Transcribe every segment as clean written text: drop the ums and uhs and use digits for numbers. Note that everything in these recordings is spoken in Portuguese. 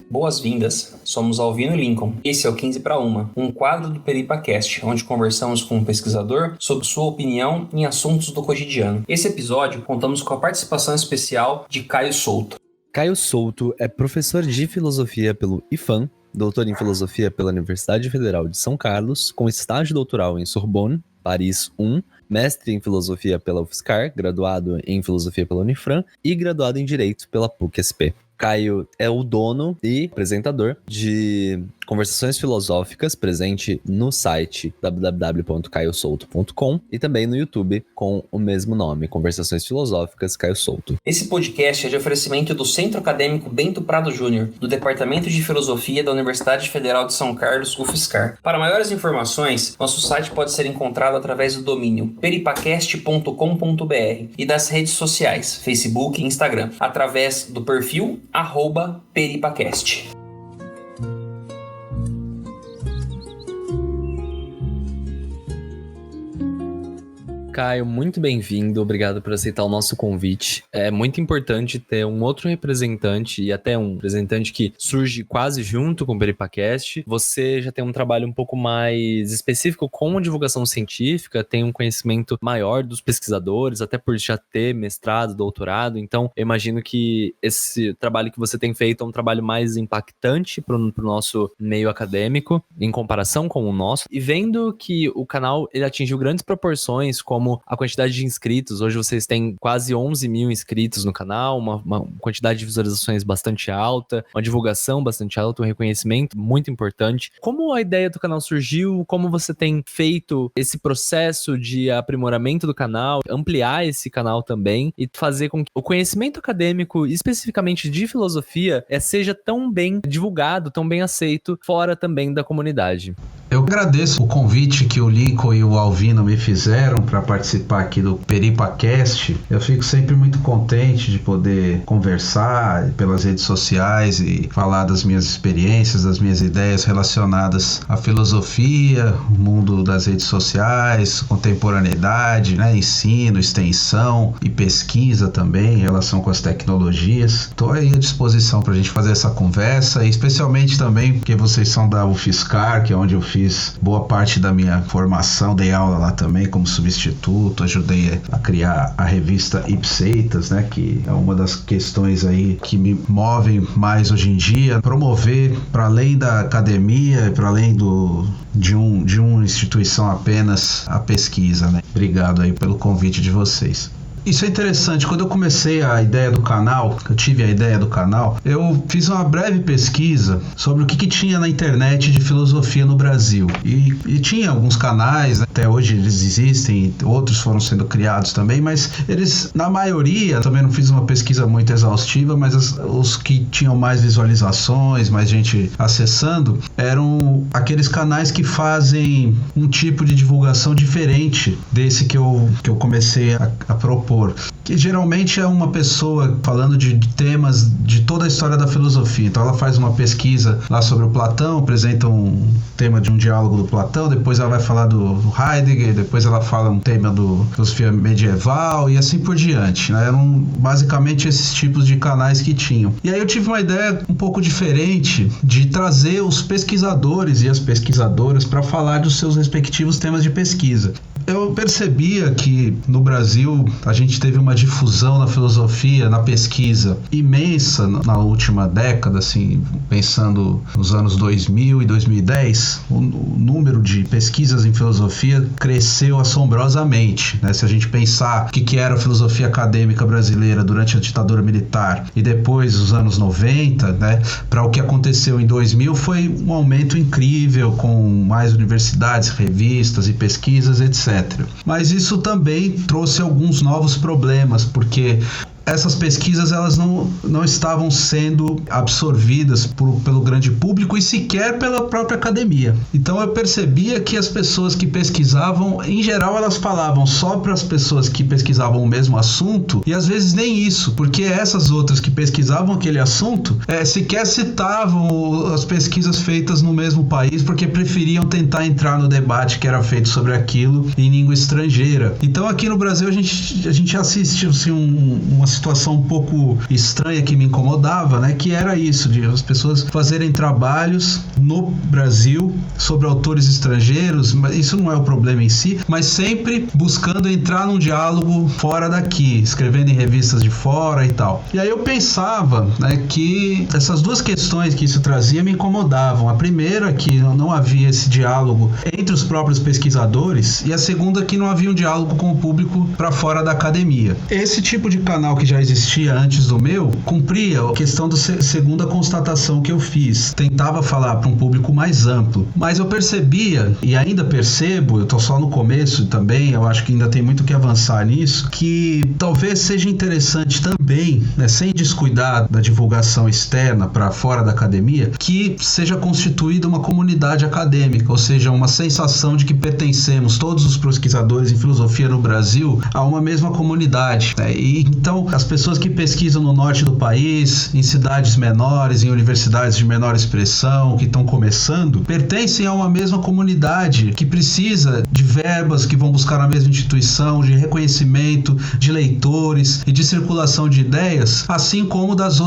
Boas-vindas, somos Alvino Lincoln. Esse é o 15 para 1, um quadro do PeripaCast, onde conversamos com um pesquisador sobre sua opinião em assuntos do cotidiano. Esse episódio, contamos com a participação especial de Caio Souto. Caio Souto é professor de filosofia pelo IFAM, doutor em filosofia pela Universidade Federal de São Carlos, com estágio doutoral em Sorbonne, Paris 1, mestre em filosofia pela UFSCar, graduado em filosofia pela Unifran e graduado em direito pela PUC-SP. Caio é o dono e apresentador de Conversações Filosóficas, presente no site www.caiosouto.com e também no YouTube com o mesmo nome, Conversações Filosóficas Caio Souto. Esse podcast é de oferecimento do Centro Acadêmico Bento Prado Júnior, do Departamento de Filosofia da Universidade Federal de São Carlos, UFSCar. Para maiores informações, nosso site pode ser encontrado através do domínio peripacast.com.br e das redes sociais, Facebook e Instagram, através do perfil @peripacast. Caio, muito bem-vindo, obrigado por aceitar o nosso convite. É muito importante ter um outro representante e até um representante que surge quase junto com o PeripaCast. Você já tem um trabalho um pouco mais específico com a divulgação científica, tem um conhecimento maior dos pesquisadores, até por já ter mestrado, doutorado. Então, eu imagino que esse trabalho que você tem feito é um trabalho mais impactante para o nosso meio acadêmico, em comparação com o nosso. E vendo que o canal ele atingiu grandes proporções, como a quantidade de inscritos. Hoje vocês têm quase 11 mil inscritos no canal, uma quantidade de visualizações bastante alta, uma divulgação bastante alta, um reconhecimento muito importante. Como a ideia do canal surgiu? Como você tem feito esse processo de aprimoramento do canal, ampliar esse canal também e fazer com que o conhecimento acadêmico, especificamente de filosofia, seja tão bem divulgado, tão bem aceito, fora também da comunidade? Eu agradeço o convite que o Lincoln e o Alvino me fizeram para participar aqui do PeripaCast. Eu fico sempre muito contente de poder conversar pelas redes sociais e falar das minhas experiências, das minhas ideias relacionadas à filosofia, o mundo das redes sociais, contemporaneidade, ensino, extensão e pesquisa também em relação com as tecnologias. Estou aí à disposição para a gente fazer essa conversa, e especialmente também porque vocês são da UFSCar, que é onde eu fiz boa parte da minha formação, dei aula lá também como substituto, ajudei a criar a revista Ipseitas, que é uma das questões aí que me movem mais hoje em dia, promover para além da academia, para além de uma instituição apenas a pesquisa, Obrigado aí pelo convite de vocês. Isso é interessante. Quando eu comecei a ideia do canal, eu tive a ideia do canal, eu fiz uma breve pesquisa sobre o que tinha na internet de filosofia no Brasil. E tinha alguns canais, até hoje eles existem, outros foram sendo criados também, mas eles, na maioria, também não fiz uma pesquisa muito exaustiva, mas os que tinham mais visualizações, mais gente acessando, eram aqueles canais que fazem um tipo de divulgação diferente desse que eu comecei a propor. Que geralmente é uma pessoa falando de temas de toda a história da filosofia. Então ela faz uma pesquisa lá sobre o Platão, apresenta um tema de um diálogo do Platão, depois ela vai falar do Heidegger, depois ela fala um tema do filosofia medieval e assim por diante, Eram basicamente esses tipos de canais que tinham. E aí eu tive uma ideia um pouco diferente de trazer os pesquisadores e as pesquisadoras para falar dos seus respectivos temas de pesquisa. Eu percebia que no Brasil a gente teve uma difusão na filosofia, na pesquisa imensa na última década, pensando nos anos 2000 e 2010, o número de pesquisas em filosofia cresceu assombrosamente, Se a gente pensar o que era a filosofia acadêmica brasileira durante a ditadura militar e depois os anos 90, para o que aconteceu em 2000, foi um aumento incrível, com mais universidades, revistas e pesquisas, etc. Mas isso também trouxe alguns novos problemas, porque essas pesquisas elas não estavam sendo absorvidas pelo grande público e sequer pela própria academia. Então eu percebia que as pessoas que pesquisavam, em geral, elas falavam só para as pessoas que pesquisavam o mesmo assunto, e às vezes nem isso, porque essas outras que pesquisavam aquele assunto sequer citavam as pesquisas feitas no mesmo país, porque preferiam tentar entrar no debate que era feito sobre aquilo em língua estrangeira. Então aqui no Brasil a gente assiste assim, uma situação um pouco estranha que me incomodava, né? Que era isso, de as pessoas fazerem trabalhos no Brasil sobre autores estrangeiros, mas isso não é o problema em si, mas sempre buscando entrar num diálogo fora daqui, escrevendo em revistas de fora e tal. E aí eu pensava, né, que essas duas questões que isso trazia me incomodavam. A primeira, que não havia esse diálogo entre os próprios pesquisadores, e a segunda, que não havia um diálogo com o público para fora da academia. Esse tipo de canal que já existia antes do meu, cumpria a questão da segunda constatação que eu fiz. Tentava falar para um público mais amplo. Mas eu percebia, e ainda percebo, eu estou só no começo também, eu acho que ainda tem muito que avançar nisso, que talvez seja interessante também, né, sem descuidar da divulgação externa para fora da academia, que seja constituída uma comunidade acadêmica, ou seja, uma sensação de que pertencemos, todos os pesquisadores em filosofia no Brasil, a uma mesma comunidade, né? E então as pessoas que pesquisam no norte do país, em cidades menores, em universidades de menor expressão, que estão começando, pertencem a uma mesma comunidade que precisa de verbas que vão buscar na mesma instituição, de reconhecimento de leitores e de circulação de ideias, assim como das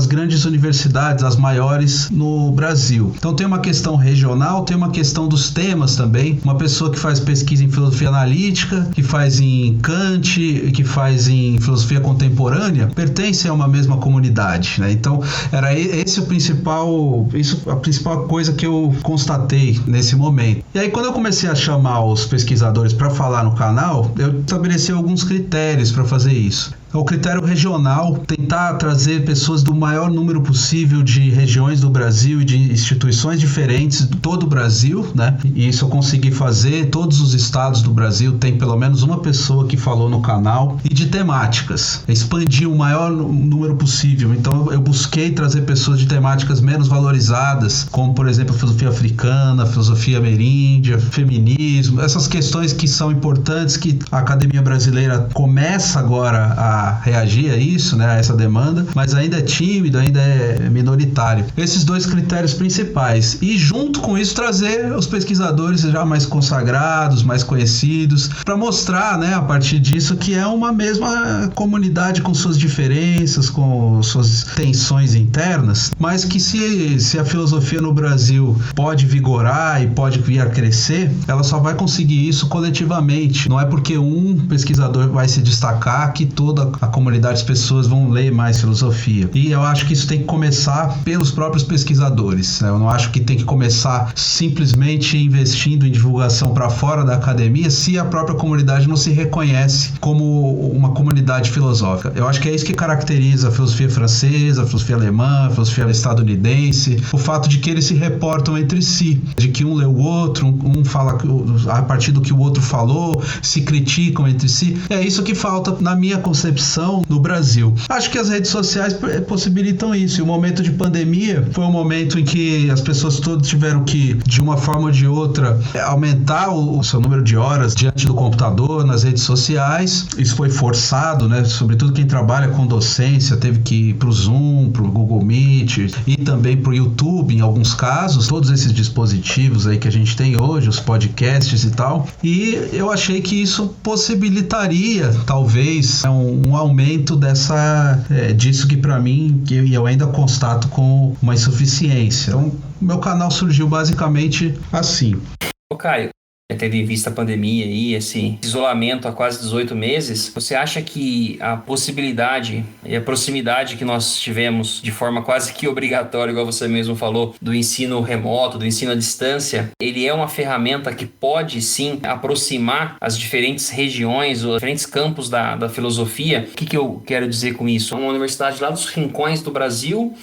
grandes universidades, as maiores no Brasil. Então tem uma questão regional, tem uma questão dos temas também. Uma pessoa que faz pesquisa em filosofia analítica, que faz em Kant, que faz em filosofia contemporânea, pertence a uma mesma comunidade, né? Então era a principal coisa que eu constatei nesse momento. E aí quando eu comecei a chamar os pesquisadores para falar no canal, eu estabeleci alguns critérios para fazer isso. O critério regional, tentar trazer pessoas do maior número possível de regiões do Brasil e de instituições diferentes de todo o Brasil, né? E isso eu consegui fazer. Todos os estados do Brasil tem pelo menos uma pessoa que falou no canal. E de temáticas, expandir o maior número possível. Então eu busquei trazer pessoas de temáticas menos valorizadas, como por exemplo a filosofia africana, a filosofia ameríndia, feminismo, essas questões que são importantes, que a academia brasileira começa agora a reagir a isso, né, a essa demanda, mas ainda é tímido, ainda é minoritário. Esses dois critérios principais. E junto com isso trazer os pesquisadores já mais consagrados, mais conhecidos, para mostrar, né, a partir disso que é uma mesma comunidade com suas diferenças, com suas tensões internas, mas que se a filosofia no Brasil pode vigorar e pode vir a crescer, ela só vai conseguir isso coletivamente. Não é porque um pesquisador vai se destacar que toda a comunidade, as pessoas vão ler mais filosofia. E eu acho que isso tem que começar pelos próprios pesquisadores, né? Eu não acho que tem que começar simplesmente investindo em divulgação para fora da academia se a própria comunidade não se reconhece como uma comunidade filosófica. Eu acho que é isso que caracteriza a filosofia francesa, a filosofia alemã, a filosofia estadunidense, o fato de que eles se reportam entre si, de que um lê o outro, um fala a partir do que o outro falou, se criticam entre si. É isso que falta na minha concepção no Brasil. Acho que as redes sociais possibilitam isso. E o momento de pandemia foi um momento em que as pessoas todas tiveram que, de uma forma ou de outra, aumentar o seu número de horas diante do computador, nas redes sociais. Isso foi forçado, né? Sobretudo quem trabalha com docência teve que ir para o Zoom, para o Google Meet e também para o YouTube, em alguns casos. Todos esses dispositivos aí que a gente tem hoje, os podcasts e tal. E eu achei que isso possibilitaria, talvez, um aumento disso que para mim eu ainda constato com uma insuficiência. Então, meu canal surgiu basicamente assim. Ô Caio, tendo em vista a pandemia e esse isolamento há quase 18 meses, você acha que a possibilidade e a proximidade que nós tivemos de forma quase que obrigatória, igual você mesmo falou, do ensino remoto, do ensino à distância, ele é uma ferramenta que pode sim aproximar as diferentes regiões, os diferentes campos da filosofia? O que eu quero dizer com isso? Uma universidade lá dos rincões do Brasil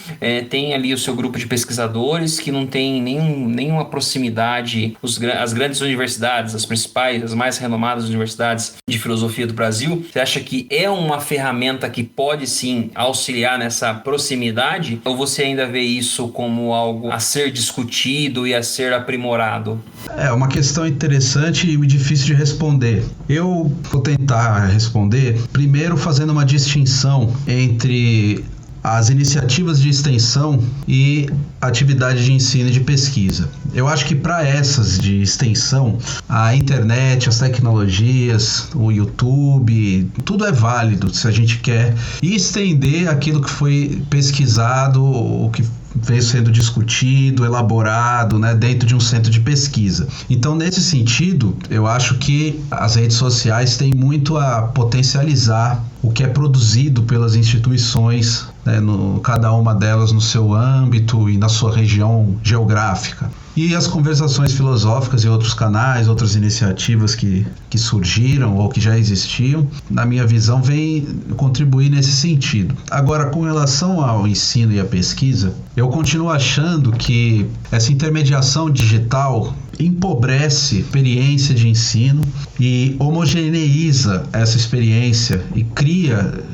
tem ali o seu grupo de pesquisadores que não tem nenhuma proximidade, as grandes universidades universidades, as principais, as mais renomadas universidades de filosofia do Brasil, você acha que é uma ferramenta que pode sim auxiliar nessa proximidade? Ou você ainda vê isso como algo a ser discutido e a ser aprimorado? É uma questão interessante e difícil de responder. Eu vou tentar responder primeiro fazendo uma distinção entre as iniciativas de extensão e atividade de ensino e de pesquisa. Eu acho que para essas de extensão, a internet, as tecnologias, o YouTube, tudo é válido se a gente quer estender aquilo que foi pesquisado, o que veio sendo discutido, elaborado, né, dentro de um centro de pesquisa. Então, nesse sentido, eu acho que as redes sociais têm muito a potencializar o que é produzido pelas instituições, né, cada uma delas no seu âmbito e na sua região geográfica. E as conversações filosóficas e outros canais, outras iniciativas que surgiram ou que já existiam, na minha visão, vêm contribuir nesse sentido. Agora, com relação ao ensino e à pesquisa, eu continuo achando que essa intermediação digital empobrece a experiência de ensino e homogeneiza essa experiência e cria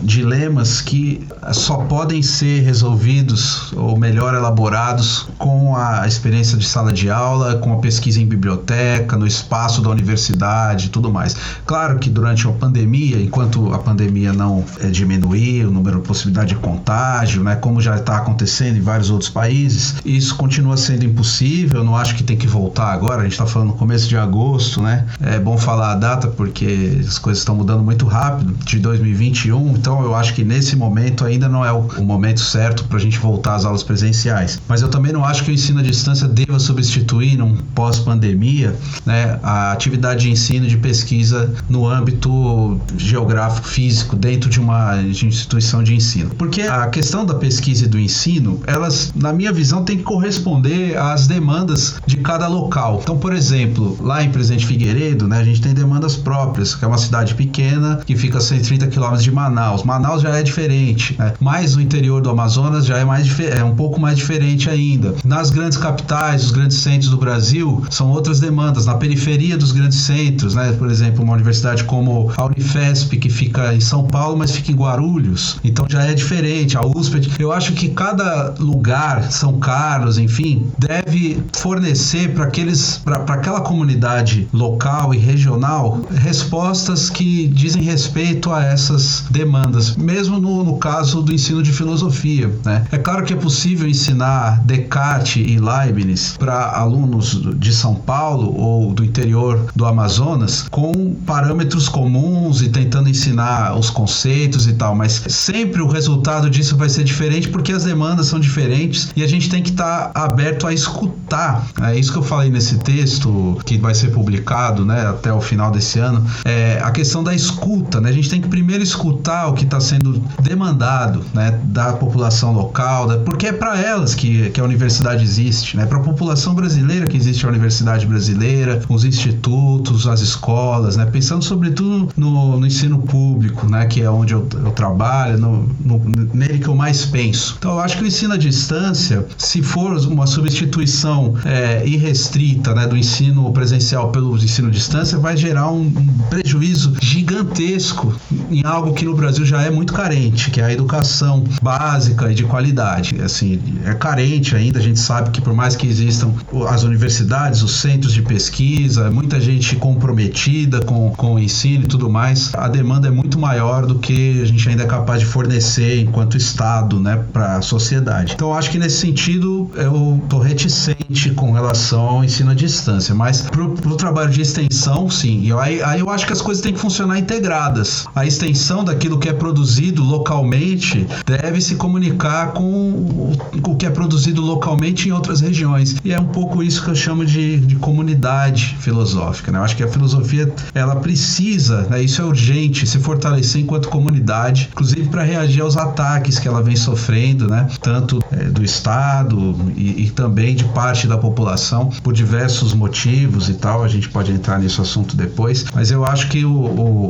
dilemas que só podem ser resolvidos ou melhor elaborados com a experiência de sala de aula, com a pesquisa em biblioteca, no espaço da universidade e tudo mais. Claro que durante a pandemia, enquanto a pandemia não diminuir o número de possibilidade de contágio, né, como já está acontecendo em vários outros países, isso continua sendo impossível. Eu não acho que tem que voltar agora, a gente está falando no começo de agosto, né? É bom falar a data porque as coisas estão mudando muito rápido, de 2021, então eu acho que nesse momento ainda não é o momento certo para a gente voltar às aulas presenciais. Mas eu também não acho que o ensino à distância deva substituir, num pós-pandemia, né, a atividade de ensino e de pesquisa no âmbito geográfico, físico, dentro de uma instituição de ensino. Porque a questão da pesquisa e do ensino, elas, na minha visão, tem que corresponder às demandas de cada local. Então, por exemplo, lá em Presidente Figueiredo, né, a gente tem demandas próprias, que é uma cidade pequena, que fica a 130 quilômetros de Manaus. Manaus já é diferente, né? Mas o interior do Amazonas já é um pouco mais diferente ainda. Nas grandes capitais, os grandes centros do Brasil, são outras demandas. Na periferia dos grandes centros, né, por exemplo, uma universidade como a Unifesp, que fica em São Paulo, mas fica em Guarulhos, então já é diferente. A USP, eu acho que cada lugar, São Carlos, enfim, deve fornecer para aquela comunidade local e regional respostas que dizem respeito a essas demandas, mesmo no caso do ensino de filosofia, né? É claro que é possível ensinar Descartes e Leibniz para alunos de São Paulo ou do interior do Amazonas com parâmetros comuns e tentando ensinar os conceitos e tal, mas sempre o resultado disso vai ser diferente porque as demandas são diferentes e a gente tem que estar aberto a escutar. É isso que eu falei nesse texto que vai ser publicado, né, até o final desse ano, a questão da escuta, né? A gente tem que primeiro escutar o que está sendo demandado, né, da população local, porque é para elas que a universidade existe, né? Para a população brasileira que existe a universidade brasileira, os institutos, as escolas, né? Pensando sobretudo no ensino público, né, que é onde eu trabalho, nele que eu mais penso. Então eu acho que o ensino à distância, se for uma substituição irrestrita, né, do ensino presencial pelo ensino à distância, vai gerar um prejuízo gigantesco em algo que no Brasil já é muito carente, que é a educação básica e de qualidade. Assim, é carente ainda, a gente sabe que por mais que existam as universidades, os centros de pesquisa, muita gente comprometida com o ensino e tudo mais, a demanda é muito maior do que a gente ainda é capaz de fornecer enquanto Estado, né, para a sociedade. Então eu acho que nesse sentido eu tô reticente com relação ao ensino à distância, mas pro trabalho de extensão, sim. E aí eu acho que as coisas têm que funcionar integradas. A extensão daquilo que é produzido localmente deve se comunicar com o que é produzido localmente em outras regiões. E é um pouco isso que eu chamo de comunidade filosófica, né? Eu acho que a filosofia, ela precisa, né, isso é urgente, se fortalecer enquanto comunidade, inclusive para reagir aos ataques que ela vem sofrendo, né? Tanto do Estado e também de parte da população, por diversos motivos e tal. A gente pode entrar nesse assunto depois, mas eu acho que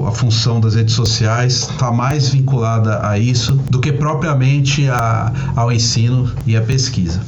a função das redes sociais está mais vinculada a isso do que propriamente ao ensino e à pesquisa.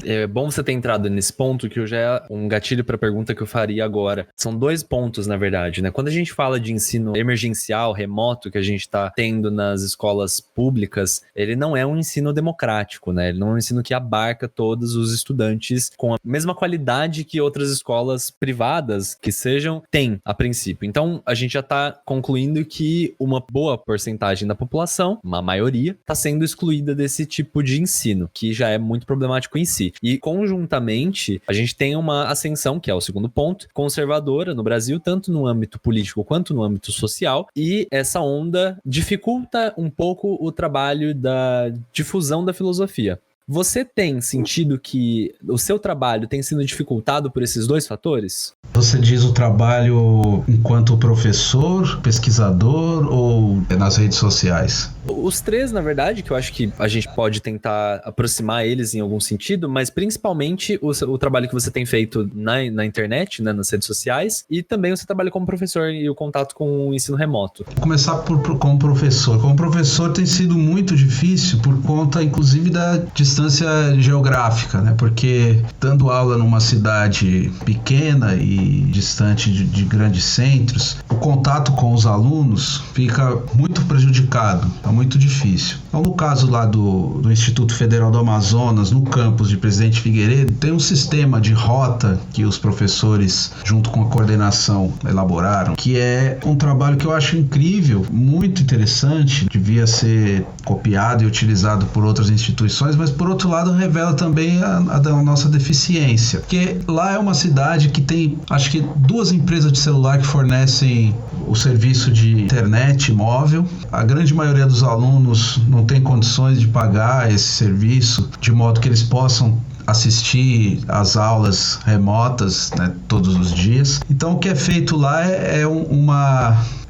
É bom você ter entrado nesse ponto, que já é um gatilho para a pergunta que eu faria agora. São 2 pontos, na verdade, né? Quando a gente fala de ensino emergencial, remoto, que a gente está tendo nas escolas públicas, ele não é um ensino democrático, né? Ele não é um ensino que abarca todos os estudantes com a mesma qualidade que outras escolas privadas que sejam têm, a princípio. Então, a gente já está concluindo que uma boa porcentagem da população, uma maioria, está sendo excluída desse tipo de ensino, que já é muito problemático em si. E, conjuntamente, a gente tem uma ascensão, que é o segundo ponto, conservadora no Brasil, tanto no âmbito político quanto no âmbito social, e essa onda dificulta um pouco o trabalho da difusão da filosofia. Você tem sentido que o seu trabalho tem sido dificultado por esses 2 fatores? Você diz o trabalho enquanto professor, pesquisador ou nas redes sociais? Os 3, na verdade, que eu acho que a gente pode tentar aproximar eles em algum sentido, mas principalmente o trabalho que você tem feito na internet, né, nas redes sociais, e também o seu trabalho como professor e o contato com o ensino remoto. Vou começar como professor. Como professor tem sido muito difícil por conta, inclusive, da distância geográfica, né? Porque dando aula numa cidade pequena e distante de grandes centros, o contato com os alunos fica muito prejudicado, é muito difícil. Então, no caso lá do Instituto Federal do Amazonas, no campus de Presidente Figueiredo, tem um sistema de rota que os professores, junto com a coordenação, elaboraram, que é um trabalho que eu acho incrível, muito interessante, devia ser copiado e utilizado por outras instituições, mas por outro lado revela também a nossa deficiência, porque lá é uma cidade que tem, acho que 2 empresas de celular que fornecem o serviço de internet móvel. A grande maioria dos alunos não tem condições de pagar esse serviço, de modo que eles possam assistir às aulas remotas, né, todos os dias. Então o que é feito lá é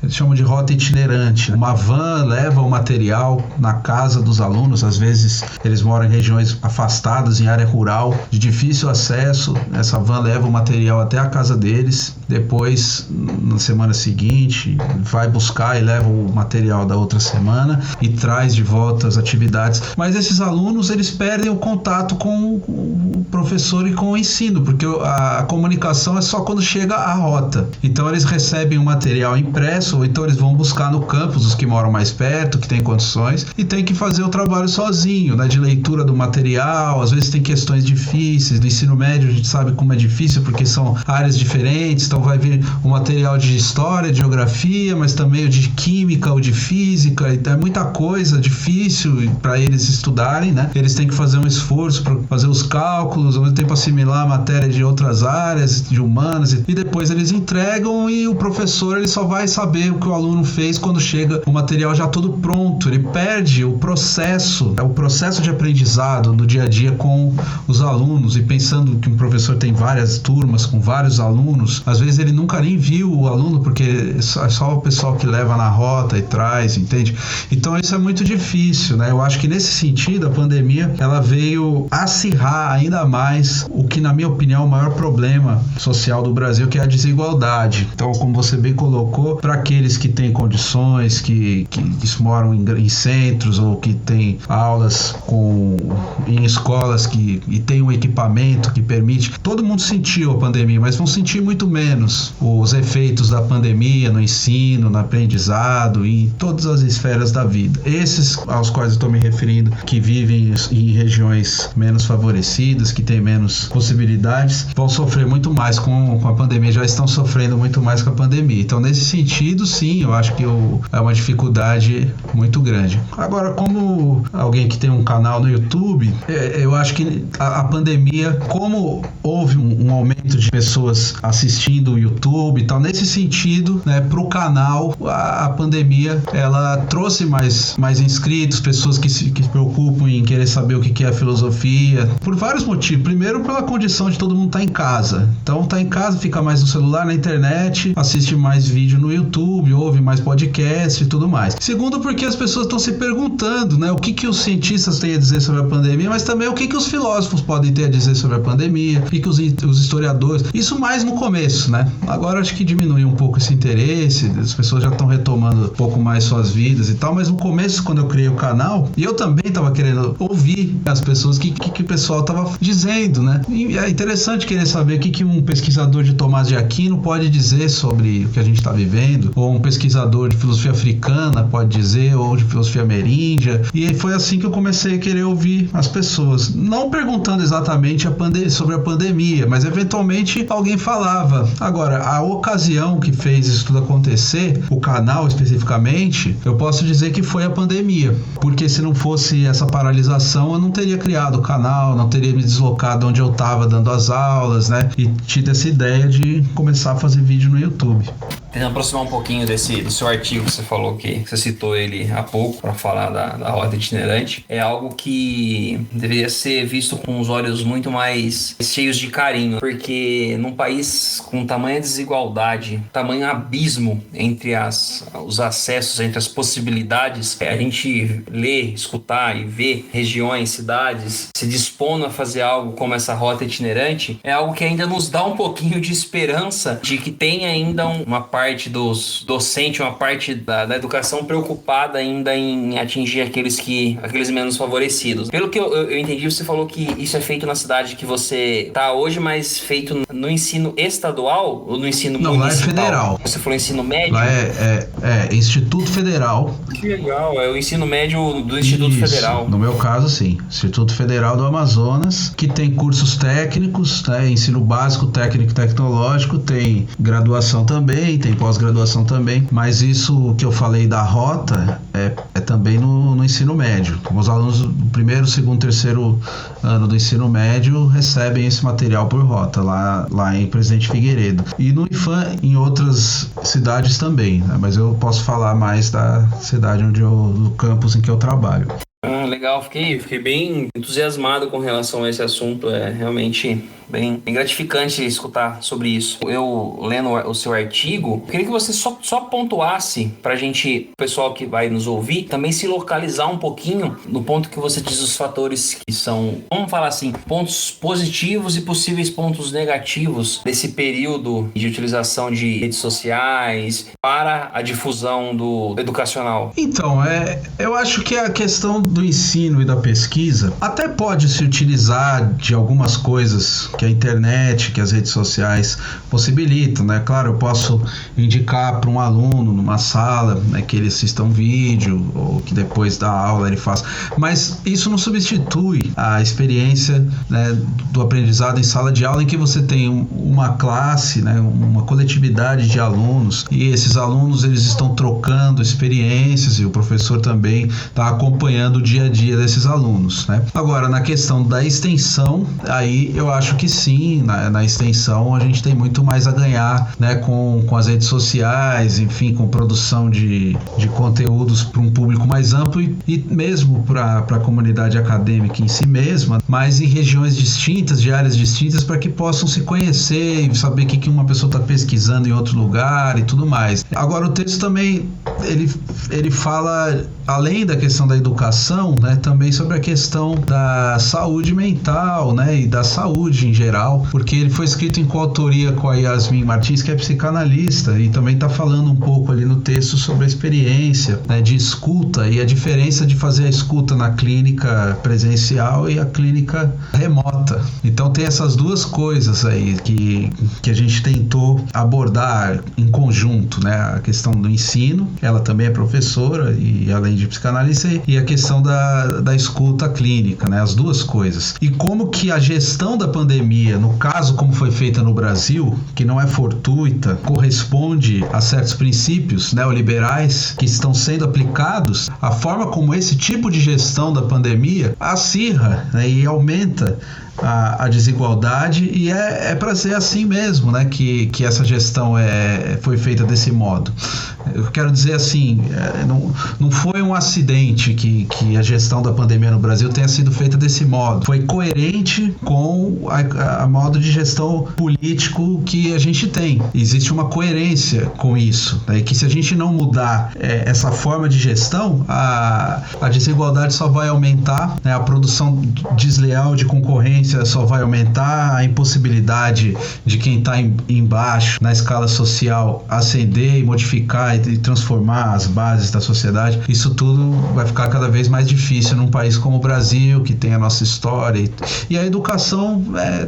eles chamam de rota itinerante. Uma van leva o material na casa dos alunos, às vezes eles moram em regiões afastadas, em área rural, de difícil acesso. Essa van leva o material até a casa deles, depois, na semana seguinte, vai buscar e leva o material da outra semana e traz de volta as atividades. Mas esses alunos, eles perdem o contato com o professor e com o ensino, porque a comunicação é só quando chega a rota. Então eles recebem o material impresso, ou então eles vão buscar no campus, os que moram mais perto, que têm condições, e tem que fazer o trabalho sozinho, né, de leitura do material. Às vezes tem questões difíceis, do ensino médio a gente sabe como é difícil, porque são áreas diferentes, então vai vir o material de história, de geografia, mas também o de química, o de física, então é muita coisa difícil para eles estudarem, né? Eles têm que fazer um esforço para fazer os cálculos, ao mesmo tempo assimilar a matéria de outras áreas, de humanas, e depois eles entregam e o professor ele só vai saber o que o aluno fez quando chega o material já todo pronto. Ele perde o processo de aprendizado no dia a dia com os alunos. E pensando que um professor tem várias turmas com vários alunos, às vezes ele nunca nem viu o aluno, porque é só o pessoal que leva na rota e traz, entende? Então isso é muito difícil, né? Eu acho que nesse sentido a pandemia ela veio acirrar ainda mais o que, na minha opinião, é o maior problema social do Brasil, que é a desigualdade. Então, como você bem colocou, para aqueles que têm condições, que moram em centros ou que têm aulas em escolas e tem um equipamento que permite, todo mundo sentiu a pandemia, mas vão sentir muito menos os efeitos da pandemia no ensino, no aprendizado e em todas as esferas da vida. Esses aos quais eu estou me referindo, que vivem em regiões menos favorecidas, que têm menos possibilidades, vão sofrer muito mais com a pandemia, já estão sofrendo muito mais com a pandemia. Então, nesse sentido, sim, eu acho que é uma dificuldade muito grande. Agora, como alguém que tem um canal no YouTube, eu acho que a pandemia, como houve um aumento de pessoas assistindo o YouTube e tal, nesse sentido, né, para o canal, a pandemia, ela trouxe mais inscritos, pessoas que se preocupam em querer saber o que é a filosofia, por vários motivos. Primeiro, pela condição de todo mundo estar em casa. Então, tá em casa, fica mais no celular, na internet, assiste mais vídeo no YouTube, YouTube, ouve mais podcast e tudo mais. Segundo, porque as pessoas estão se perguntando, né, o que os cientistas têm a dizer sobre a pandemia, mas também o que os filósofos podem ter a dizer sobre a pandemia, o que os historiadores. Isso mais no começo, né? Agora acho que diminui um pouco esse interesse, as pessoas já estão retomando um pouco mais suas vidas e tal, mas no começo, quando eu criei o canal, e eu também estava querendo ouvir as pessoas, o que o pessoal estava dizendo, né? E é interessante querer saber o que um pesquisador de Tomás de Aquino pode dizer sobre o que a gente está vivendo, ou um pesquisador de filosofia africana pode dizer, ou de filosofia ameríndia. E foi assim que eu comecei a querer ouvir as pessoas, não perguntando exatamente sobre a pandemia, mas eventualmente alguém falava. Agora, a ocasião que fez isso tudo acontecer, o canal especificamente, eu posso dizer que foi a pandemia, porque se não fosse essa paralisação, eu não teria criado o canal, não teria me deslocado onde eu estava dando as aulas, né, e tido essa ideia de começar a fazer vídeo no YouTube. Tentando aproximar um pouquinho do seu artigo que você falou, que você citou ele há pouco para falar da rota itinerante, é algo que deveria ser visto com os olhos muito mais cheios de carinho, porque num país com tamanha desigualdade, tamanho abismo entre os acessos, entre as possibilidades, a gente ler, escutar e ver regiões, cidades se dispondo a fazer algo como essa rota itinerante, é algo que ainda nos dá um pouquinho de esperança de que tem ainda uma parte dos docentes, uma parte da educação preocupada ainda em atingir aqueles menos favorecidos. Pelo que eu entendi, você falou que isso é feito na cidade que você está hoje, mas feito no ensino estadual ou no ensino municipal? Não, lá é federal. Você falou ensino médio? Lá é Instituto Federal. Que legal, é o ensino médio do Instituto Isso, Federal. No meu caso, sim. Instituto Federal do Amazonas, que tem cursos técnicos, né, ensino básico, técnico e tecnológico, tem graduação também, tem pós-graduação também, mas isso que eu falei da rota é também no ensino médio. Os alunos do primeiro, segundo, terceiro ano do ensino médio recebem esse material por rota, lá em Presidente Figueiredo. E no IFAM, em outras cidades também, né? Mas eu posso falar mais da cidade do campus em que eu trabalho. Legal, fiquei bem entusiasmado com relação a esse assunto, é realmente bem gratificante escutar sobre isso. Eu, lendo o seu artigo, queria que você só pontuasse pra gente, o pessoal que vai nos ouvir, também se localizar um pouquinho no ponto que você diz os fatores que são, vamos falar assim, pontos positivos e possíveis pontos negativos desse período de utilização de redes sociais para a difusão do educacional. Então, eu acho que a questão do ensino e da pesquisa até pode se utilizar de algumas coisas que a internet, que as redes sociais possibilitam, né? Claro, eu posso indicar para um aluno numa sala, né, que ele assista um vídeo ou que depois da aula ele faça, mas isso não substitui a experiência, né, do aprendizado em sala de aula, em que você tem uma classe, né, uma coletividade de alunos, e esses alunos eles estão trocando experiências e o professor também está acompanhando o dia a dia desses alunos, né? Agora, na questão da extensão, aí eu acho que sim, na extensão a gente tem muito mais a ganhar, né, com as redes sociais, enfim, com produção de conteúdos para um público mais amplo e mesmo para a comunidade acadêmica em si mesma, mas em regiões distintas, de áreas distintas, para que possam se conhecer e saber o que uma pessoa está pesquisando em outro lugar e tudo mais. Agora, o texto também, ele fala, além da questão da educação, né, também sobre a questão da saúde mental, né, e da saúde em geral, porque ele foi escrito em coautoria com a Yasmin Martins, que é psicanalista, e também está falando um pouco ali no texto sobre a experiência, né, de escuta e a diferença de fazer a escuta na clínica presencial e a clínica remota. Então tem essas duas coisas aí que a gente tentou abordar em conjunto, né, a questão do ensino, ela também é professora e além de psicanalista, e a questão da escuta clínica, né, as duas coisas. E como que a gestão da pandemia, no caso como foi feita no Brasil, que não é fortuita, corresponde a certos princípios neoliberais que estão sendo aplicados, a forma como esse tipo de gestão da pandemia acirra, né, e aumenta a desigualdade, e é para ser assim mesmo, né, que essa gestão foi feita desse modo. Eu quero dizer assim, não foi um acidente que a gestão da pandemia no Brasil tenha sido feita desse modo. Foi coerente com a modo de gestão político que a gente tem. Existe uma coerência com isso, né? E que se a gente não mudar essa forma de gestão, a desigualdade só vai aumentar, né? A produção desleal de concorrência só vai aumentar, a impossibilidade de quem está embaixo na escala social ascender e modificar e transformar as bases da sociedade. Isso tudo vai ficar cada vez mais difícil num país como o Brasil, que tem a nossa história, e a educação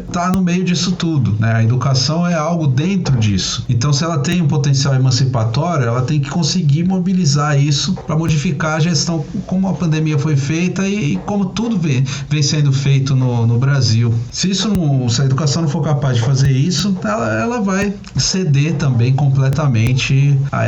está no meio disso tudo, né? A educação é algo dentro disso. Então, se ela tem um potencial emancipatório, ela tem que conseguir mobilizar isso para modificar a gestão, como a pandemia foi feita e como tudo vem sendo feito no Brasil. Se a educação não for capaz de fazer isso, ela vai ceder também completamente a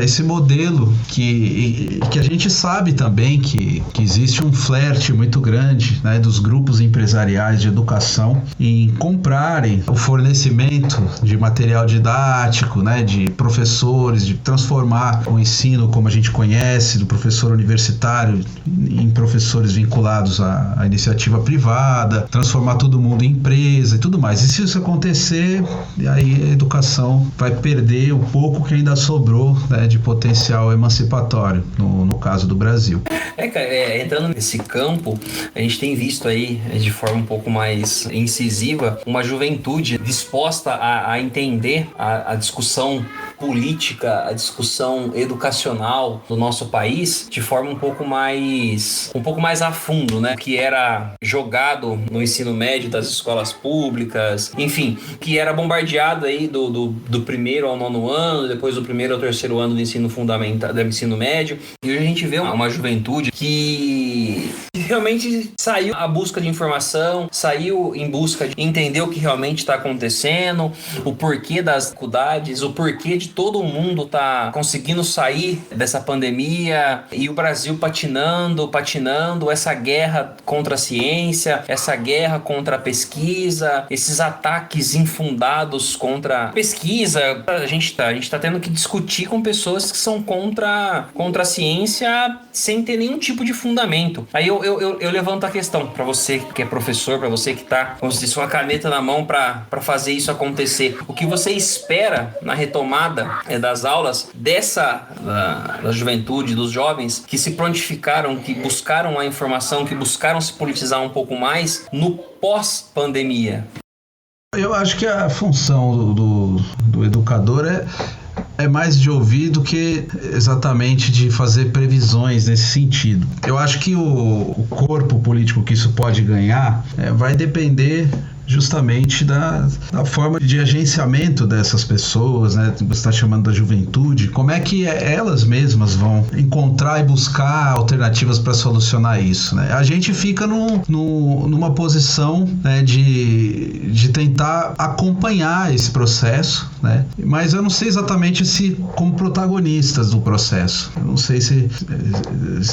esse modelo que a gente sabe também que existe um flerte muito grande, né, dos grupos empresariais de educação em comprarem o fornecimento de material didático, né, de professores, de transformar o ensino como a gente conhece, do professor universitário, em professores vinculados à iniciativa privada, transformar todo mundo em empresa e tudo mais. E se isso acontecer, aí a educação vai perder o pouco que ainda sobrou, né, de potencial emancipatório, no caso do Brasil. Entrando nesse campo, a gente tem visto aí, de forma um pouco mais incisiva, uma juventude disposta a entender a discussão política, a discussão educacional do nosso país de forma um pouco mais a fundo, né? Que era jogado no ensino médio das escolas públicas, enfim, que era bombardeado aí do primeiro ao 9º ano, depois do primeiro ao 3º ano do ensino fundamental, do ensino médio. E hoje a gente vê uma juventude que realmente saiu à busca de informação, saiu em busca de entender o que realmente está acontecendo, o porquê das dificuldades, o porquê de todo mundo tá conseguindo sair dessa pandemia e o Brasil patinando, essa guerra contra a ciência, essa guerra contra a pesquisa, esses ataques infundados contra a pesquisa. A gente tá tendo que discutir com pessoas que são contra a ciência sem ter nenhum tipo de fundamento. Aí eu levanto a questão para você que é professor, para você que tá com sua caneta na mão para fazer isso acontecer. O que você espera na retomada das aulas da juventude, dos jovens que se prontificaram, que buscaram a informação, que buscaram se politizar um pouco mais no pós-pandemia? Eu acho que a função do educador é mais de ouvir do que exatamente de fazer previsões nesse sentido. Eu acho que o corpo político que isso pode ganhar vai depender justamente da forma de agenciamento dessas pessoas, né? Você está chamando da juventude. Como é que elas mesmas vão encontrar e buscar alternativas para solucionar isso, né? A gente fica numa posição, né, de tentar acompanhar esse processo, né? Mas eu não sei exatamente se como protagonistas do processo. Eu não sei se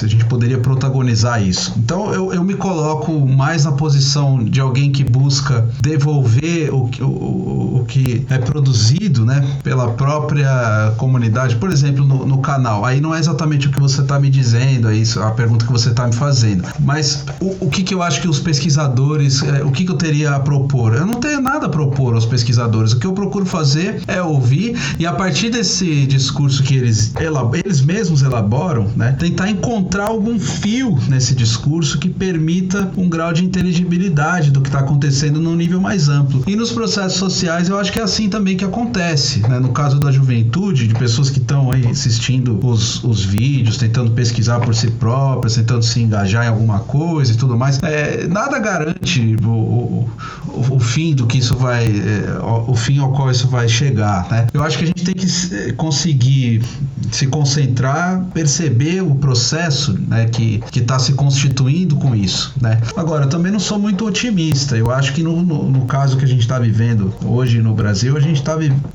a gente poderia protagonizar isso. Então eu me coloco mais na posição de alguém que busca devolver o que é produzido, né, pela própria comunidade. Por exemplo, no canal. Aí não é exatamente o que você está me dizendo, é isso, a pergunta que você está me fazendo. Mas o que eu acho que os pesquisadores, o que eu teria a propor? Eu não tenho nada a propor aos pesquisadores. O que eu procuro fazer é ouvir e a partir desse discurso que eles mesmos elaboram, né, tentar encontrar algum fio nesse discurso que permita um grau de inteligibilidade do que está acontecendo num nível mais amplo. E nos processos sociais eu acho que é assim também que acontece, né? No caso da juventude, de pessoas que estão aí assistindo os vídeos, tentando pesquisar por si próprias, tentando se engajar em alguma coisa e tudo mais, nada garante o fim do que isso vai, o fim ao qual isso vai chegar, né? Eu acho que a gente tem que conseguir se concentrar, perceber o processo, né, que está se constituindo com isso, né? Agora, eu também não sou muito otimista. Eu acho que no no caso que a gente está vivendo hoje no Brasil, a gente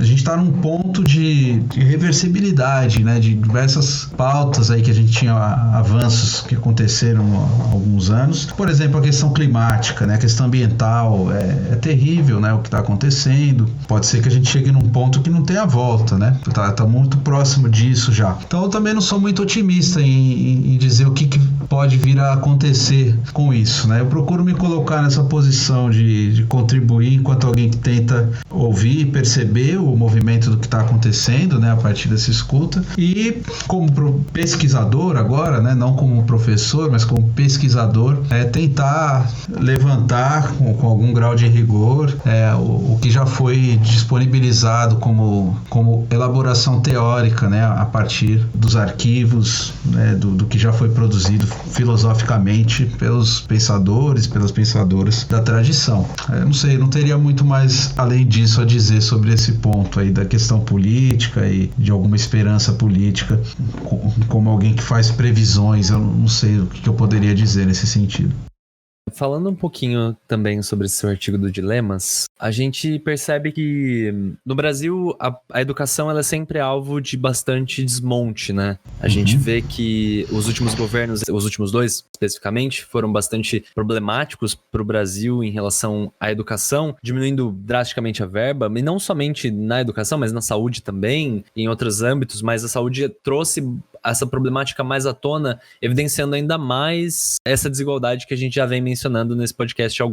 está num ponto de reversibilidade, né? De diversas pautas aí que a gente tinha avanços que aconteceram há alguns anos. Por exemplo, a questão climática, né? A questão ambiental é terrível, né? O que está acontecendo. Pode ser que a gente chegue num ponto que não tenha volta, né? Tá muito próximo disso já. Então eu também não sou muito otimista em dizer o que pode vir a acontecer com isso, né? Eu procuro me colocar nessa posição de contribuir enquanto alguém que tenta ouvir e perceber o movimento do que está acontecendo, né? A partir dessa escuta. E como pesquisador agora, né? Não como professor, mas como pesquisador, tentar levantar com algum grau de rigor o que já foi disponibilizado como elaboração teórica, né? A partir dos arquivos, né? Do que já foi produzido filosoficamente pelos pensadores, pelas pensadoras da tradição. Não sei, não teria muito mais além disso a dizer sobre esse ponto aí da questão política e de alguma esperança política, como alguém que faz previsões. Eu não sei o que eu poderia dizer nesse sentido. Falando um pouquinho também sobre esse seu artigo do Dilemas, a gente percebe que no Brasil a educação ela é sempre alvo de bastante desmonte, né? A gente vê que os últimos governos, os últimos dois especificamente, foram bastante problemáticos para o Brasil em relação à educação, diminuindo drasticamente a verba, e não somente na educação, mas na saúde também, em outros âmbitos, mas a saúde trouxe essa problemática mais à tona, evidenciando ainda mais essa desigualdade que a gente já vem mencionando nesse podcast há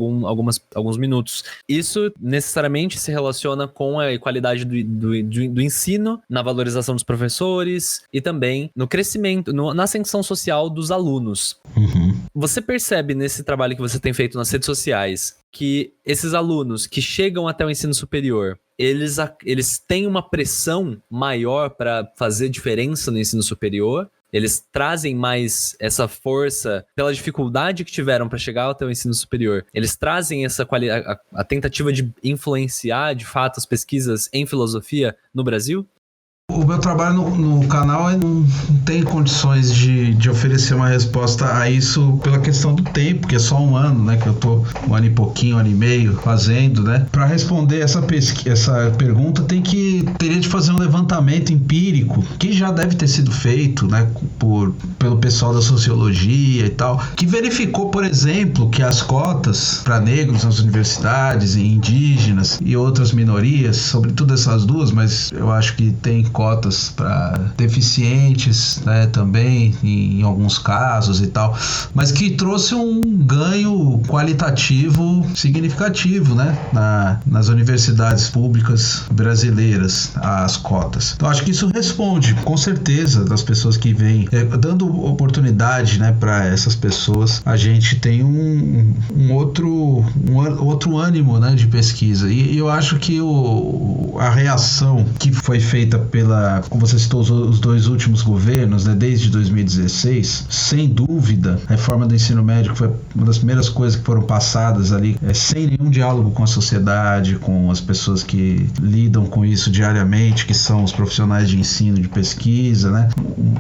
alguns minutos. Isso necessariamente se relaciona com a qualidade do ensino, na valorização dos professores e também no crescimento, na ascensão social dos alunos. Você percebe nesse trabalho que você tem feito nas redes sociais que esses alunos que chegam até o ensino superior, eles têm uma pressão maior para fazer diferença no ensino superior? Eles trazem mais essa força pela dificuldade que tiveram para chegar até o ensino superior. Eles trazem essa a tentativa de influenciar, de fato, as pesquisas em filosofia no Brasil? O meu trabalho no canal não tem condições de oferecer uma resposta a isso pela questão do tempo, que é só um ano, né? Que eu tô um ano e pouquinho, um ano e meio fazendo, né? Para responder essa pergunta, teria de fazer um levantamento empírico, que já deve ter sido feito, né? Pelo pessoal da sociologia e tal, que verificou, por exemplo, que as cotas para negros nas universidades, e indígenas e outras minorias, sobretudo essas duas, mas eu acho que tem cotas para deficientes, né, também em alguns casos e tal, mas que trouxe um ganho qualitativo significativo, né, nas universidades públicas brasileiras, as cotas. Então acho que isso responde, com certeza, das pessoas que vêm dando oportunidade, né, para essas pessoas. A gente tem um outro ânimo, né, de pesquisa, e eu acho que a reação que foi feita como você citou, os dois últimos governos, né, desde 2016, sem dúvida, a reforma do ensino médio foi uma das primeiras coisas que foram passadas ali, sem nenhum diálogo com a sociedade, com as pessoas que lidam com isso diariamente, que são os profissionais de ensino, de pesquisa, né,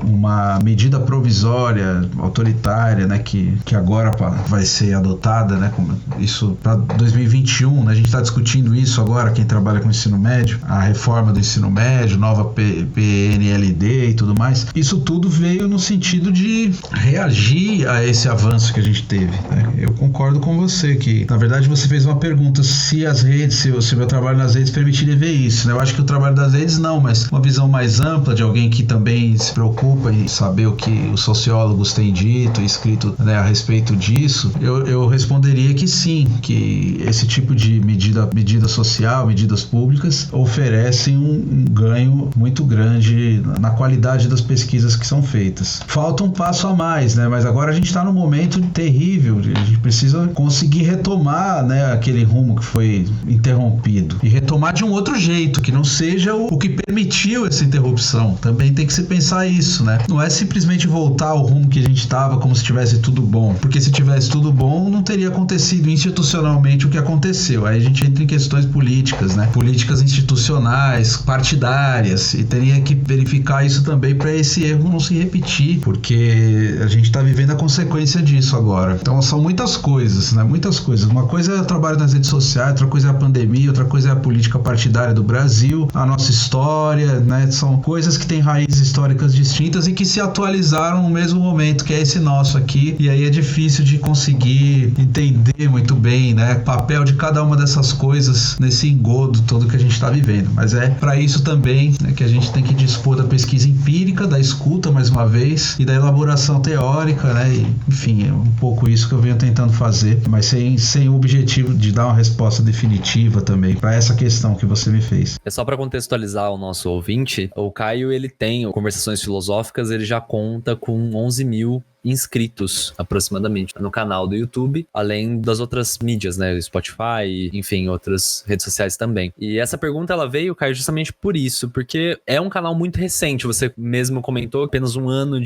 uma medida provisória, autoritária, né, que agora vai ser adotada, né, isso para 2021, né, a gente está discutindo isso agora, quem trabalha com ensino médio, a reforma do ensino médio, nova PNLD e tudo mais. Isso tudo veio no sentido de reagir a esse avanço que a gente teve, né? Eu concordo com você que, na verdade, você fez uma pergunta se o meu trabalho nas redes permitiria ver isso, né? Eu acho que o trabalho das redes não, mas uma visão mais ampla de alguém que também se preocupa em saber o que os sociólogos têm dito e escrito, né, a respeito disso, eu responderia que sim, que esse tipo de medida social, medidas públicas oferecem um ganho muito grande na qualidade das pesquisas que são feitas. Falta um passo a mais, né? Mas agora a gente está num momento terrível, a gente precisa conseguir retomar, né, aquele rumo que foi interrompido e retomar de um outro jeito, que não seja o que permitiu essa interrupção. Também tem que se pensar isso, né? Não é simplesmente voltar ao rumo que a gente estava como se tivesse tudo bom, porque se tivesse tudo bom, não teria acontecido institucionalmente o que aconteceu. Aí a gente entra em questões políticas, né? Políticas institucionais, partidárias, e teria que verificar isso também para esse erro não se repetir, porque a gente está vivendo a consequência disso agora. Então são muitas coisas, né? Muitas coisas. Uma coisa é o trabalho nas redes sociais, outra coisa é a pandemia, outra coisa é a política partidária do Brasil, a nossa história, né? São coisas que têm raízes históricas distintas e que se atualizaram no mesmo momento, que é esse nosso aqui, e aí é difícil de conseguir entender muito bem, né, o papel de cada uma dessas coisas nesse engodo todo que a gente está vivendo. Mas é para isso também, né, que a gente tem que dispor da pesquisa empírica, da escuta, mais uma vez, e da elaboração teórica, né, e, enfim, é um pouco isso que eu venho tentando fazer, mas sem o objetivo de dar uma resposta definitiva também para essa questão que você me fez. É só para contextualizar o nosso ouvinte, o Caio, ele tem Conversações Filosóficas, ele já conta com 11 mil inscritos, aproximadamente, no canal do YouTube, além das outras mídias, né, Spotify, enfim, outras redes sociais também. E essa pergunta, ela veio, Caio, justamente por isso, porque é um canal muito recente, você mesmo comentou, apenas um ano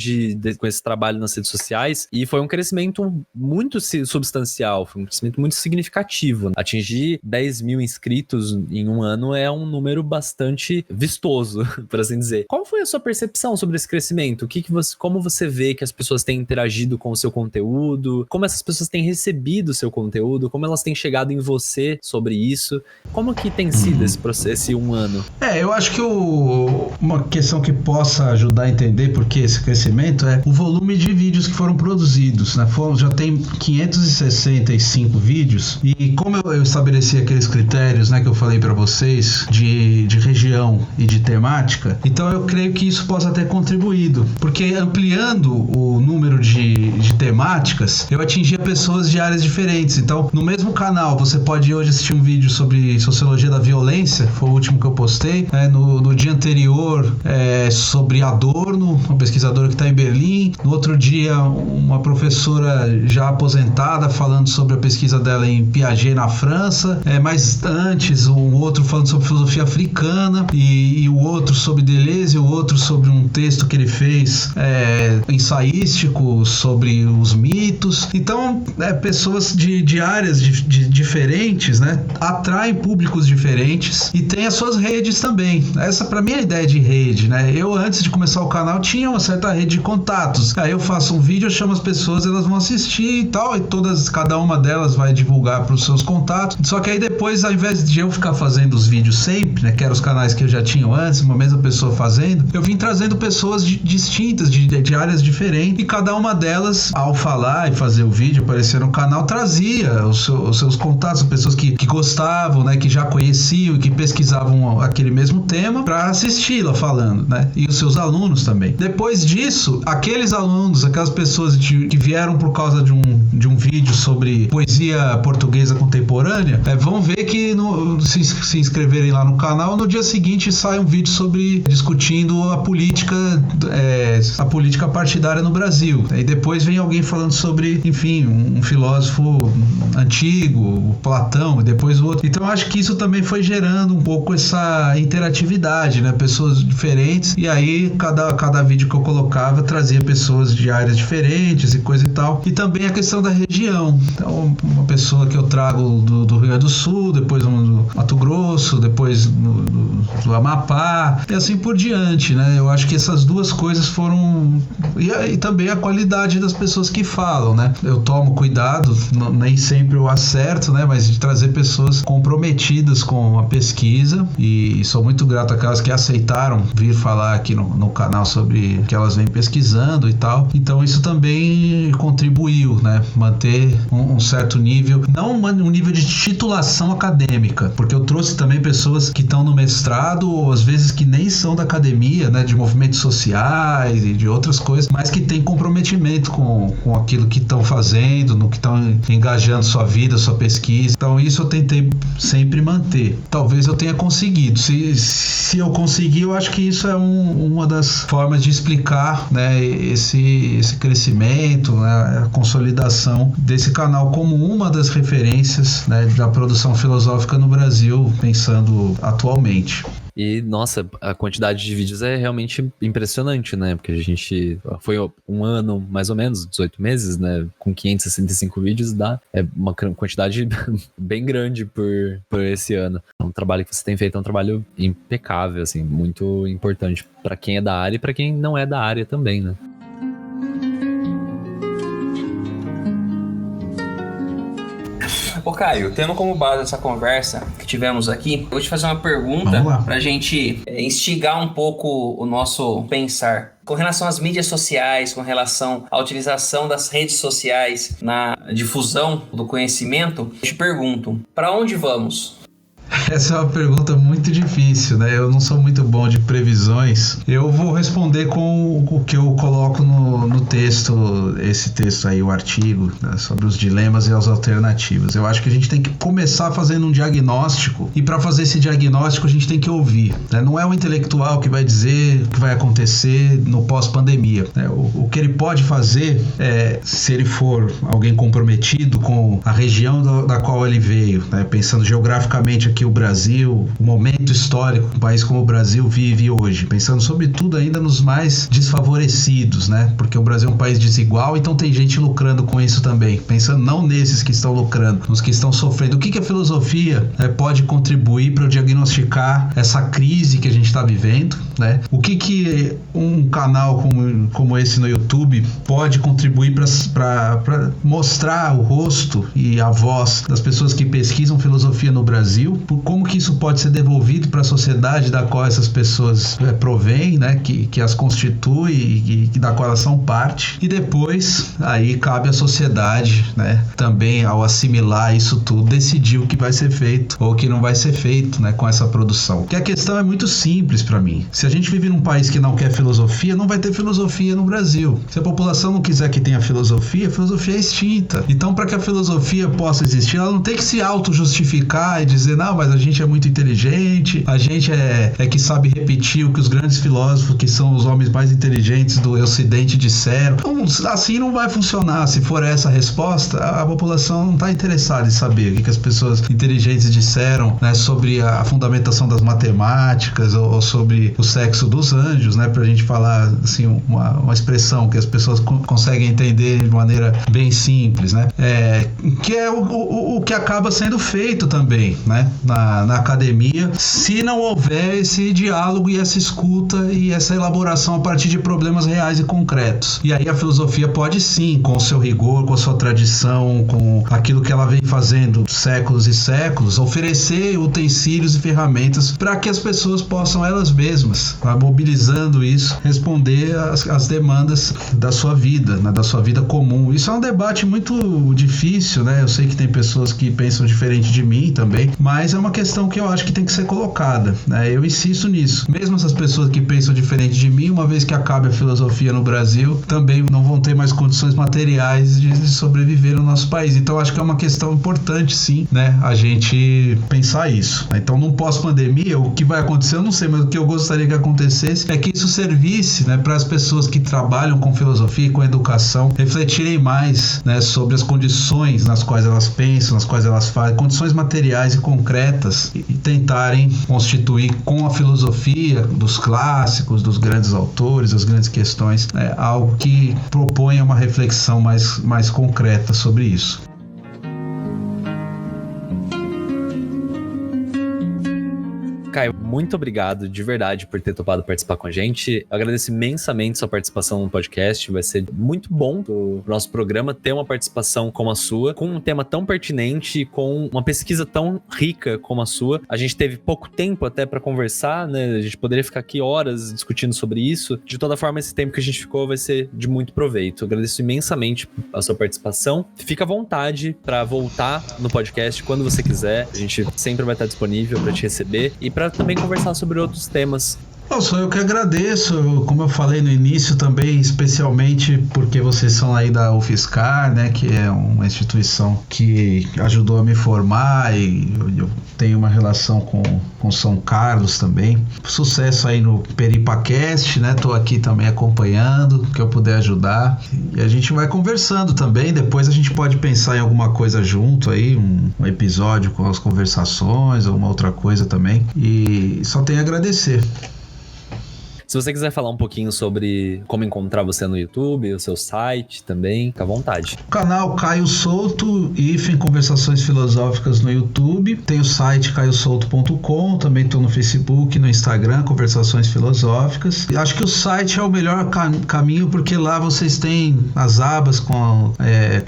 com esse trabalho nas redes sociais, e foi um crescimento muito substancial, foi um crescimento muito significativo. Atingir 10 mil inscritos em um ano é um número bastante vistoso, por assim dizer. Qual foi a sua percepção sobre esse crescimento? Como você vê que as pessoas têm interagido com o seu conteúdo, como essas pessoas têm recebido o seu conteúdo, como elas têm chegado em você sobre isso, como que tem sido esse processo, esse um ano? Eu acho que uma questão que possa ajudar a entender por que esse crescimento é o volume de vídeos que foram produzidos, né? Já tem 565 vídeos, e como eu estabeleci aqueles critérios, né, que eu falei para vocês, de região e de temática, então eu creio que isso possa ter contribuído, porque ampliando o número de temáticas, eu atingia pessoas de áreas diferentes. Então, no mesmo canal, você pode hoje assistir um vídeo sobre sociologia da violência, foi o último que eu postei, no dia anterior, sobre Adorno, uma pesquisadora que está em Berlim, no outro dia, uma professora já aposentada falando sobre a pesquisa dela em Piaget, na França, mas antes, um outro falando sobre filosofia africana, e o outro sobre Deleuze, e o outro sobre um texto que ele fez ensaístico sobre os mitos. Então, pessoas de áreas diferentes, né, atraem públicos diferentes e tem as suas redes também. Essa, para mim, é a ideia de rede, né? Eu, antes de começar o canal, tinha uma certa rede de contatos. Aí eu faço um vídeo, eu chamo as pessoas, elas vão assistir e tal, e cada uma delas vai divulgar para os seus contatos. Só que aí depois, ao invés de eu ficar fazendo os vídeos sempre, né, que eram os canais que eu já tinha antes, uma mesma pessoa fazendo, eu vim trazendo pessoas distintas, de áreas diferentes, e cada uma delas, ao falar e fazer o vídeo aparecer no canal, trazia os seus contatos, pessoas que gostavam, né, que já conheciam e que pesquisavam aquele mesmo tema para assisti-la falando, né, e os seus alunos também. Depois disso, aqueles alunos, aquelas pessoas que vieram por causa de um vídeo sobre poesia portuguesa contemporânea, vão ver que se inscreverem lá no canal, no dia seguinte sai um vídeo discutindo a política partidária no Brasil. E depois vem alguém falando sobre, enfim, um filósofo antigo, Platão, e depois o outro. Então eu acho que isso também foi gerando um pouco essa interatividade, né? Pessoas diferentes, e aí cada vídeo que eu colocava trazia pessoas de áreas diferentes e coisa e tal. E também a questão da região. Então, uma pessoa que eu trago do Rio Grande do Sul, depois do Mato Grosso, depois do Amapá, e assim por diante, né? Eu acho que essas duas coisas foram... E também a qualidade das pessoas que falam, né? Eu tomo cuidado, nem sempre eu acerto, né? Mas de trazer pessoas comprometidas com a pesquisa, e sou muito grato àquelas que aceitaram vir falar aqui no canal sobre o que elas vêm pesquisando e tal. Então isso também contribuiu, né? Manter um certo nível, não um nível de titulação acadêmica, porque eu trouxe também pessoas que estão no mestrado, ou às vezes que nem são da academia, né? De movimentos sociais e de outras coisas, mas que têm comprometimento com aquilo que estão fazendo, no que estão engajando sua vida, sua pesquisa. Então isso eu tentei sempre manter. Talvez eu tenha conseguido. Se eu conseguir, eu acho que isso é uma das formas de explicar, né, esse crescimento, né, a consolidação desse canal como uma das referências, né, da produção filosófica no Brasil, pensando atualmente. E, nossa, a quantidade de vídeos é realmente impressionante, né? Porque a gente foi um ano, mais ou menos, 18 meses, né? Com 565 vídeos, é uma quantidade bem grande por esse ano. O trabalho que você tem feito é um trabalho impecável, assim, muito importante para quem é da área e para quem não é da área também, né? Ô Caio, tendo como base essa conversa que tivemos aqui, eu vou te fazer uma pergunta pra gente instigar um pouco o nosso pensar. Com relação às mídias sociais, com relação à utilização das redes sociais na difusão do conhecimento, eu te pergunto, para onde vamos? Essa é uma pergunta muito difícil, né? Eu não sou muito bom de previsões. Eu vou responder com o que eu coloco no texto, esse texto aí, o artigo, né, sobre os dilemas e as alternativas. Eu acho que a gente tem que começar fazendo um diagnóstico, e para fazer esse diagnóstico a gente tem que ouvir, né? Não é o intelectual que vai dizer o que vai acontecer no pós-pandemia, né? O que ele pode fazer é, se ele for alguém comprometido com a região da qual ele veio, né? Pensando geograficamente aqui o Brasil, o momento histórico que um país como o Brasil vive hoje, pensando sobretudo ainda nos mais desfavorecidos, né? Porque o Brasil é um país desigual, então tem gente lucrando com isso também, pensando não nesses que estão lucrando, nos que estão sofrendo. O que a filosofia pode contribuir para diagnosticar essa crise que a gente está vivendo, né? O que um canal como esse no YouTube pode contribuir para mostrar o rosto e a voz das pessoas que pesquisam filosofia no Brasil, como que isso pode ser devolvido para a sociedade da qual essas pessoas provêm, né, que as constitui e da qual elas são parte. E depois, aí cabe à sociedade, né, também ao assimilar isso tudo, decidir o que vai ser feito ou o que não vai ser feito, né, com essa produção. Porque a questão é muito simples para mim. Se a gente vive num país que não quer filosofia, não vai ter filosofia no Brasil. Se a população não quiser que tenha filosofia, a filosofia é extinta. Então, para que a filosofia possa existir, ela não tem que se auto-justificar e dizer, não, mas a gente é muito inteligente, a gente é que sabe repetir o que os grandes filósofos, que são os homens mais inteligentes do Ocidente, disseram. Então, assim não vai funcionar. Se for essa a resposta, a população não está interessada em saber o que as pessoas inteligentes disseram, né, sobre a fundamentação das matemáticas ou sobre o sexo dos anjos, né, pra gente falar assim, uma expressão que as pessoas conseguem entender de maneira bem simples, né, que é o que acaba sendo feito também, né, na academia, se não houver esse diálogo e essa escuta e essa elaboração a partir de problemas reais e concretos. E aí a filosofia pode sim, com o seu rigor, com a sua tradição, com aquilo que ela vem fazendo séculos e séculos, oferecer utensílios e ferramentas para que as pessoas possam elas mesmas, mobilizando isso, responder às demandas da sua vida, né, da sua vida comum. Isso é um debate muito difícil, né? Eu sei que tem pessoas que pensam diferente de mim também, mas é uma questão que eu acho que tem que ser colocada, né? Eu insisto nisso. Mesmo essas pessoas que pensam diferente de mim, uma vez que acabe a filosofia no Brasil, também não vão ter mais condições materiais de sobreviver no nosso país. Então, eu acho que é uma questão importante, sim, né? A gente pensar isso. Então, num pós-pandemia, o que vai acontecer, eu não sei, mas o que eu gostaria que acontecesse é que isso servisse, né, para as pessoas que trabalham com filosofia e com educação refletirem mais, né, sobre as condições nas quais elas pensam, nas quais elas fazem, condições materiais e concretas, e tentarem constituir com a filosofia dos clássicos, dos grandes autores, das grandes questões, né, algo que proponha uma reflexão mais concreta sobre isso. Caio, muito obrigado de verdade por ter topado participar com a gente. Eu agradeço imensamente sua participação no podcast. Vai ser muito bom pro nosso programa ter uma participação como a sua, com um tema tão pertinente, com uma pesquisa tão rica como a sua. A gente teve pouco tempo até para conversar, né? A gente poderia ficar aqui horas discutindo sobre isso. De toda forma, esse tempo que a gente ficou vai ser de muito proveito. Eu agradeço imensamente a sua participação. Fica à vontade para voltar no podcast quando você quiser. A gente sempre vai estar disponível para te receber e para também conversar sobre outros temas. Sou eu que agradeço, como eu falei no início também, especialmente porque vocês são aí da UFSCar, né, que é uma instituição que ajudou a me formar e eu tenho uma relação com São Carlos também. Sucesso aí no PeripaCast, né, tô aqui também acompanhando, que eu puder ajudar, e a gente vai conversando também, depois a gente pode pensar em alguma coisa junto aí, um episódio com as conversações ou uma outra coisa também, e só tenho a agradecer. Se você quiser falar um pouquinho sobre como encontrar você no YouTube, o seu site também, fica à vontade. O canal Caio Souto, Conversações Filosóficas no YouTube. Tem o site caiosouto.com, também estou no Facebook, no Instagram, Conversações Filosóficas. E acho que o site é o melhor caminho, porque lá vocês têm as abas com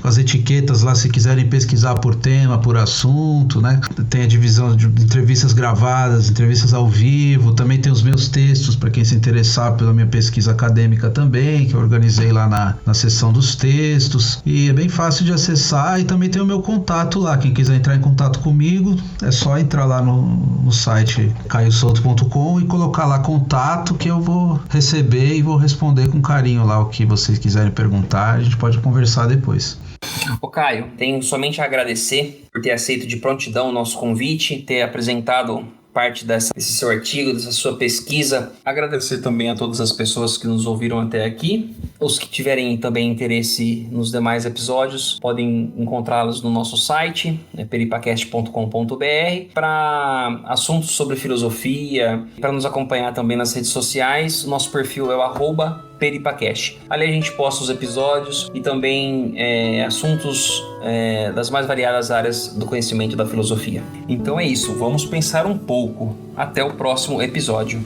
as etiquetas lá, se quiserem pesquisar por tema, por assunto, né? Tem a divisão de entrevistas gravadas, entrevistas ao vivo, também tem os meus textos para quem se interessar pela minha pesquisa acadêmica também, que eu organizei lá na seção dos textos, e é bem fácil de acessar, e também tem o meu contato lá, quem quiser entrar em contato comigo, é só entrar lá no site caiosouto.com e colocar lá contato, que eu vou receber e vou responder com carinho lá o que vocês quiserem perguntar, a gente pode conversar depois. Ô Caio, tenho somente a agradecer por ter aceito de prontidão o nosso convite, ter apresentado parte desse seu artigo, dessa sua pesquisa. Agradecer também a todas as pessoas que nos ouviram até aqui. Os que tiverem também interesse nos demais episódios, podem encontrá-los no nosso site, peripacast.com.br. Para assuntos sobre filosofia, para nos acompanhar também nas redes sociais, nosso perfil é o @peripacast. Ali a gente posta os episódios e também assuntos das mais variadas áreas do conhecimento da filosofia. Então é isso, vamos pensar um pouco. Até o próximo episódio.